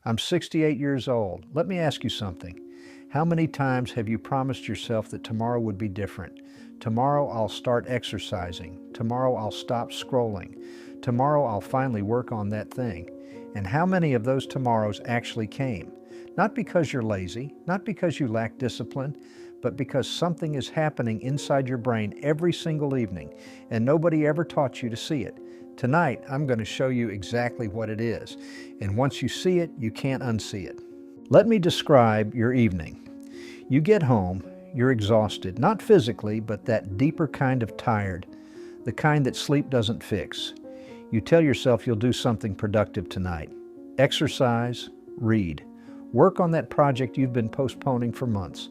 I'm 68 years old. Let me ask you something. How many times have you promised yourself that tomorrow would be different? Tomorrow I'll start exercising. Tomorrow I'll stop scrolling. Tomorrow I'll finally work on that thing. And how many of those tomorrows actually came? Not because you're lazy, not because you lack discipline, but because something is happening inside your brain every single evening, and nobody ever taught you to see it. Tonight, I'm going to show you exactly what it is, and once you see it, you can't unsee it. Let me describe your evening. You get home, you're exhausted, not physically, but that deeper kind of tired, the kind that sleep doesn't fix. You tell yourself you'll do something productive tonight. Exercise, read. Work on that project you've been postponing for months.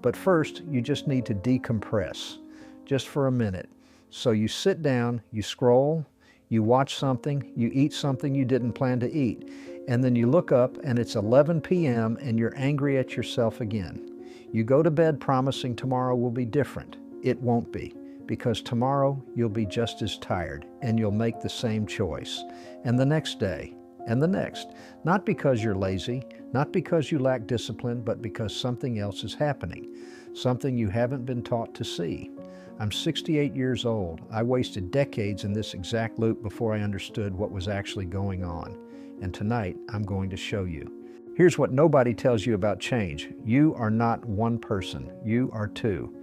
But first, you just need to decompress, just for a minute. So you sit down, you scroll, you watch something, you eat something you didn't plan to eat, and then you look up and it's 11 p.m. and you're angry at yourself again. You go to bed promising tomorrow will be different. It won't be, because tomorrow you'll be just as tired and you'll make the same choice. And the next day, and the next, not because you're lazy, not because you lack discipline, but because something else is happening, something you haven't been taught to see. I'm 68 years old. I wasted decades in this exact loop before I understood what was actually going on. And tonight, I'm going to show you. Here's what nobody tells you about change. You are not one person. You are two.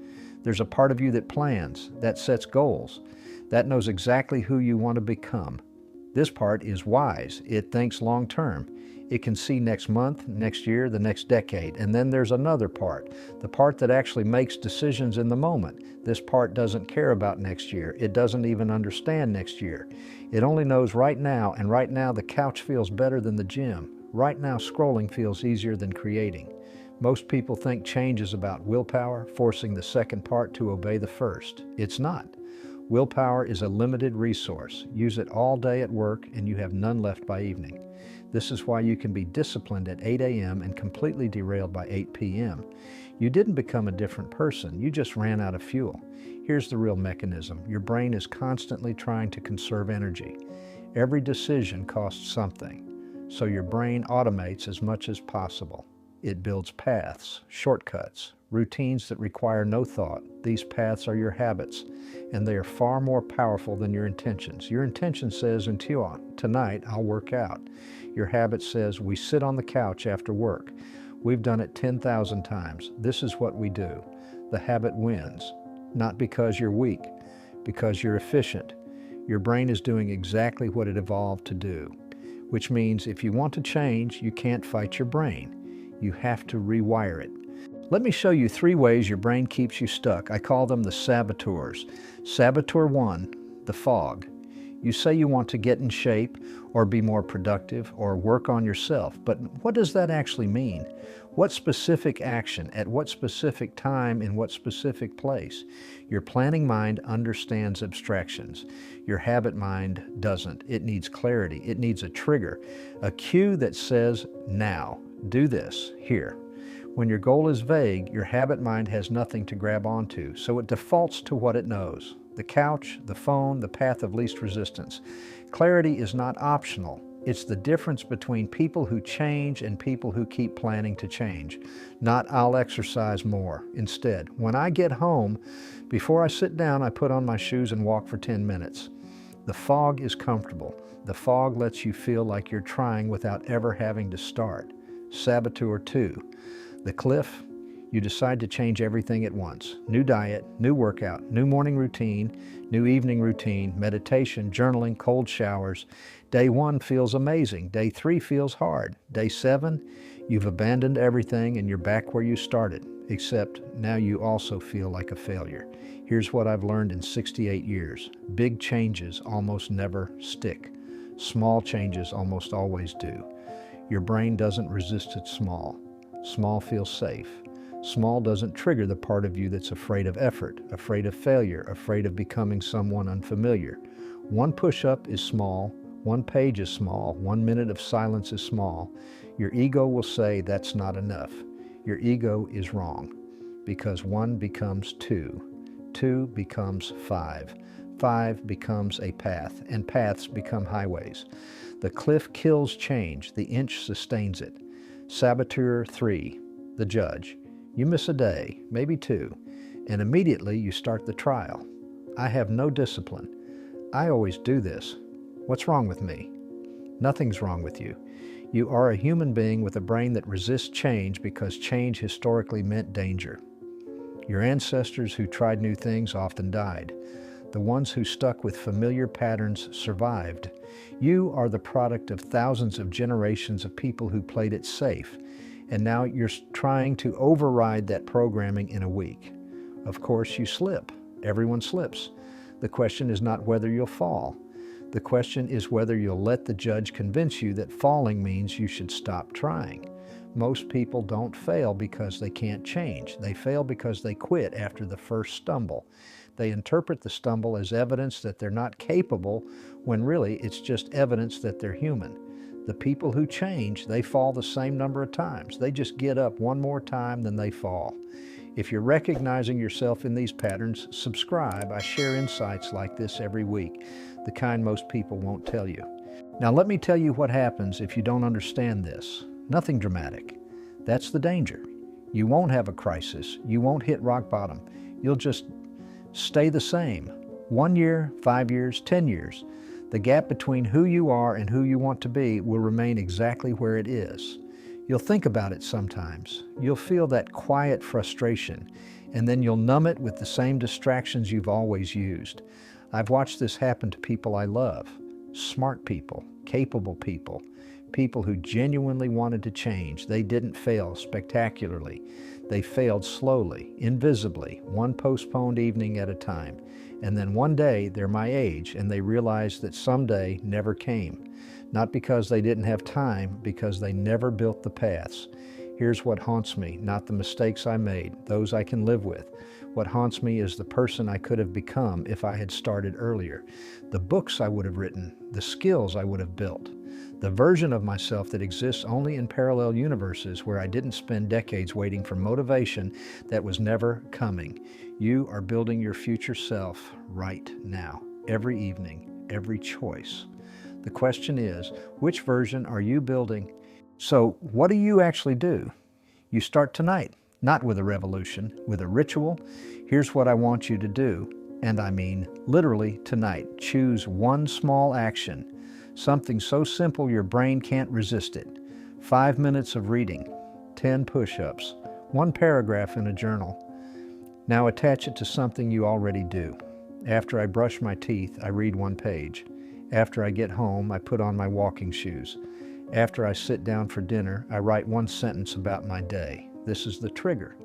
There's a part of you that plans, that sets goals, that knows exactly who you want to become. This part is wise. It thinks long term. It can see next month, next year, the next decade. And then there's another part, the part that actually makes decisions in the moment. This part doesn't care about next year. It doesn't even understand next year. It only knows right now, and right now the couch feels better than the gym. Right now scrolling feels easier than creating. Most people think change is about willpower, forcing the second part to obey the first. It's not. Willpower is a limited resource. Use it all day at work and you have none left by evening. This is why you can be disciplined at 8 a.m. and completely derailed by 8 p.m. You didn't become a different person, you just ran out of fuel. Here's the real mechanism. Your brain is constantly trying to conserve energy. Every decision costs something, so your brain automates as much as possible. It builds paths, shortcuts, routines that require no thought. These paths are your habits, and they are far more powerful than your intentions. Your intention says, tonight I'll work out. Your habit says, we sit on the couch after work. We've done it 10,000 times. This is what we do. The habit wins, not because you're weak, because you're efficient. Your brain is doing exactly what it evolved to do, which means if you want to change, you can't fight your brain. You have to rewire it. Let me show you 3 ways your brain keeps you stuck. I call them the saboteurs. Saboteur 1, the fog. You say you want to get in shape or be more productive or work on yourself, but what does that actually mean? What specific action, at what specific time, in what specific place? Your planning mind understands abstractions. Your habit mind doesn't. It needs clarity. It needs a trigger, a cue that says, now, do this, here. When your goal is vague, your habit mind has nothing to grab onto, so it defaults to what it knows. The couch, the phone, the path of least resistance. Clarity is not optional. It's the difference between people who change and people who keep planning to change. Not, I'll exercise more. Instead, when I get home, before I sit down, I put on my shoes and walk for 10 minutes. The fog is comfortable. The fog lets you feel like you're trying without ever having to start. Saboteur 2. The cliff. You decide to change everything at once. New diet, new workout, new morning routine, new evening routine, meditation, journaling, cold showers. Day 1 feels amazing. Day 3 feels hard. Day 7, you've abandoned everything and you're back where you started, except now you also feel like a failure. Here's what I've learned in 68 years. Big changes almost never stick. Small changes almost always do. Your brain doesn't resist it small. Small feels safe. Small doesn't trigger the part of you that's afraid of effort, afraid of failure, afraid of becoming someone unfamiliar. 1 push-up is small, 1 page is small, 1 minute of silence is small. Your ego will say that's not enough. Your ego is wrong, because 1 becomes 2, 2 becomes 5, 5 becomes a path, and paths become highways. The cliff kills change, the inch sustains it. Saboteur 3, the judge. You miss a day, maybe 2, and immediately you start the trial. I have no discipline. I always do this. What's wrong with me? Nothing's wrong with you. You are a human being with a brain that resists change because change historically meant danger. Your ancestors who tried new things often died. The ones who stuck with familiar patterns survived. You are the product of thousands of generations of people who played it safe, and now you're trying to override that programming in a week. Of course, you slip. Everyone slips. The question is not whether you'll fall. The question is whether you'll let the judge convince you that falling means you should stop trying. Most people don't fail because they can't change. They fail because they quit after the first stumble. They interpret the stumble as evidence that they're not capable, when really it's just evidence that they're human. The people who change, they fall the same number of times. They just get up one more time than they fall. If you're recognizing yourself in these patterns, subscribe. I share insights like this every week, the kind most people won't tell you. Now let me tell you what happens if you don't understand this. Nothing dramatic. That's the danger. You won't have a crisis. You won't hit rock bottom. You'll just stay the same. 1 year, 5 years, 10 years. The gap between who you are and who you want to be will remain exactly where it is. You'll think about it sometimes. You'll feel that quiet frustration, and then you'll numb it with the same distractions you've always used. I've watched this happen to people I love. Smart people, capable people, people who genuinely wanted to change. They didn't fail spectacularly. They failed slowly, invisibly, one postponed evening at a time. And then one day, they're my age, and they realize that someday never came. Not because they didn't have time, because they never built the paths. Here's what haunts me, not the mistakes I made, those I can live with. What haunts me is the person I could have become if I had started earlier. The books I would have written, the skills I would have built. The version of myself that exists only in parallel universes where I didn't spend decades waiting for motivation that was never coming. You are building your future self right now, every evening, every choice. The question is, which version are you building? So what do you actually do? You start tonight, not with a revolution, with a ritual. Here's what I want you to do, and I mean literally tonight. Choose one small action. Something so simple your brain can't resist it. 5 minutes of reading, 10 push-ups, 1 paragraph in a journal. Now attach it to something you already do. After I brush my teeth, I read 1 page. After I get home, I put on my walking shoes. After I sit down for dinner, I write 1 sentence about my day. This is the trigger.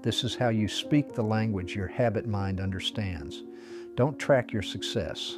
This is how you speak the language your habit mind understands. Don't track your success.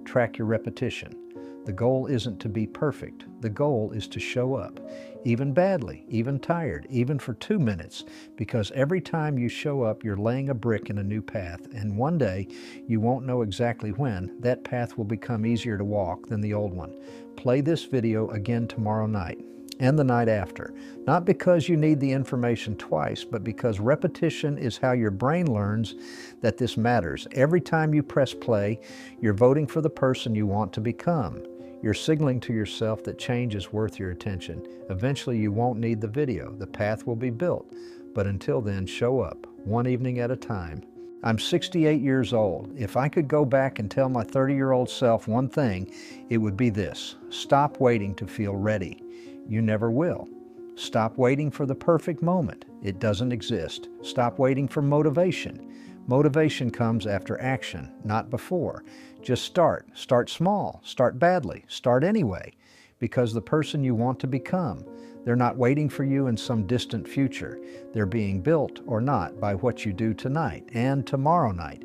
Track your repetition. The goal isn't to be perfect. The goal is to show up, even badly, even tired, even for 2 minutes, because every time you show up, you're laying a brick in a new path, and one day, you won't know exactly when, that path will become easier to walk than the old one. Play this video again tomorrow night and the night after, not because you need the information twice, but because repetition is how your brain learns that this matters. Every time you press play, you're voting for the person you want to become. You're signaling to yourself that change is worth your attention. Eventually, you won't need the video. The path will be built. But until then, show up, one evening at a time. I'm 68 years old. If I could go back and tell my 30-year-old self one thing, it would be this: stop waiting to feel ready. You never will. Stop waiting for the perfect moment. It doesn't exist. Stop waiting for motivation. Motivation comes after action, not before. Just start. Start small. Start badly. Start anyway. Because the person you want to become, they're not waiting for you in some distant future. They're being built or not by what you do tonight and tomorrow night.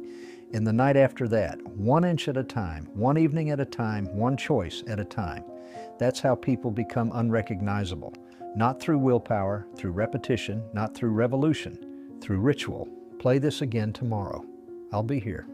And the night after that, 1 inch at a time, 1 evening at a time, 1 choice at a time. That's how people become unrecognizable. Not through willpower, through repetition, not through revolution, through ritual. Play this again tomorrow. I'll be here.